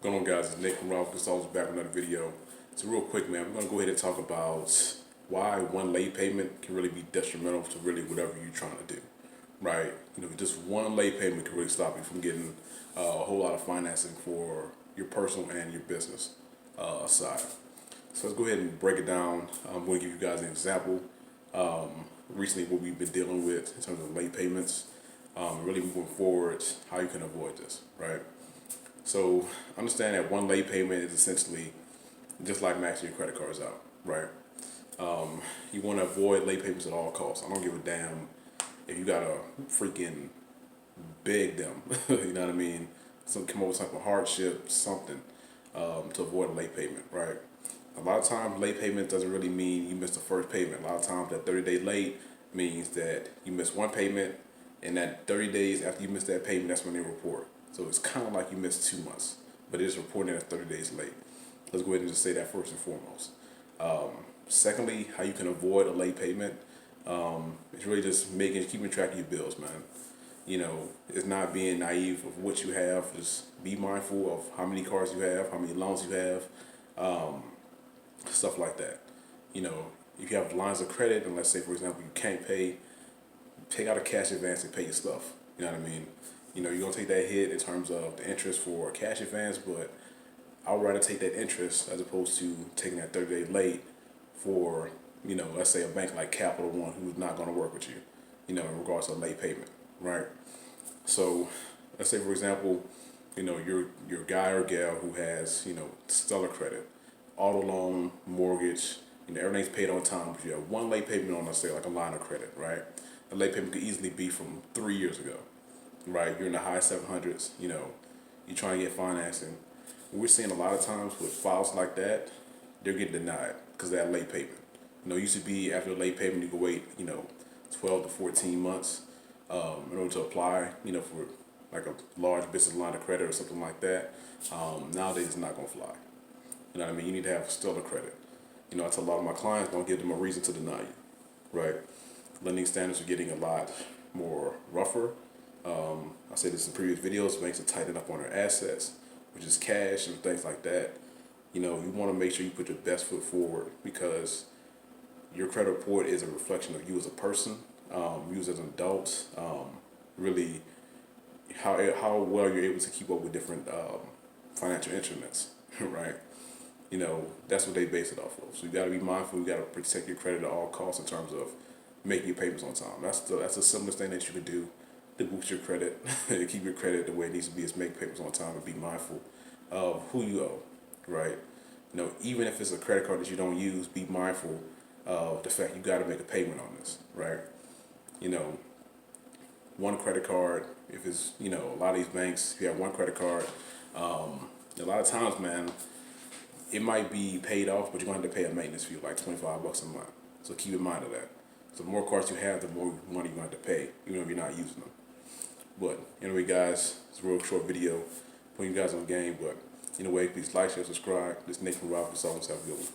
Going on, guys? It's Nick from Ralph Consultants back with another video. So real quick, man, we're going to go ahead and talk about why one late payment can really be detrimental to really whatever you're trying to do, right? Just one late payment can really stop you from getting a whole lot of financing for your personal and your business side. So let's go ahead and break it down. I'm going to give you guys an example. Recently, what we've been dealing with in terms of late payments, really moving forward, how you can avoid this, right? So understand that one late payment is essentially just like maxing your credit cards out, right? You want to avoid late payments at all costs. I don't give a damn if you gotta freaking beg them, you know what I mean? Come up with some type of hardship, something to avoid a late payment, right? A lot of times, late payment doesn't really mean you missed the first payment. A lot of times, that 30-day late means that you missed one payment, and that 30 days after you missed that payment, that's when they report. So it's kind of like you missed 2 months, but it is reporting at 30 days late. Let's go ahead and just say that first and foremost. Secondly, how you can avoid a late payment is really just keeping track of your bills, man. It's not being naive of what you have. Just be mindful of how many cars you have, how many loans you have, stuff like that. If you have lines of credit, and let's say, for example, you can't pay, take out a cash advance and pay your stuff. You know what I mean? You're going to take that hit in terms of the interest for a cash advance, but I would rather take that interest as opposed to taking that 30-day late for, let's say a bank like Capital One who's not going to work with you, in regards to a late payment, right? So let's say, for example, you're a guy or gal who has, stellar credit, auto loan, mortgage, everything's paid on time, but you have one late payment on, let's say, like a line of credit, right? A late payment could easily be from 3 years ago, right? You're in the high 700s, you're trying to get financing. We're seeing a lot of times with files like that, they're getting denied because of that late payment. It used to be after a late payment, you could wait, 12 to 14 months in order to apply, for like a large business line of credit or something like that. Nowadays, it's not going to fly. You know what I mean? You need to have stellar credit. I tell a lot of my clients, don't give them a reason to deny you, right? Lending standards are getting a lot more rougher. I said this in previous videos, banks are tightening up on their assets, which is cash and things like that. You want to make sure you put your best foot forward because your credit report is a reflection of you as a person, you as an adult, really how well you're able to keep up with different financial instruments, right? That's what they base it off of. So you got to be mindful. You got to protect your credit at all costs in terms of making your payments on time. That's the simplest thing that you can do to boost your credit and keep your credit the way it needs to be, is make payments on time and be mindful of who you owe, right? Even if it's a credit card that you don't use, be mindful of the fact you got to make a payment on this, right? One credit card, if it's, a lot of these banks, if you have one credit card, a lot of times, man, it might be paid off, but you're going to have to pay a maintenance fee, like $25 a month. So keep in mind of that. So the more cards you have, the more money you're going to have to pay, even if you're not using them. But anyway, guys, it's a real short video putting you guys on game. But anyway, please like, share, subscribe. This is Nick from Ralph Consultants. Have a good one.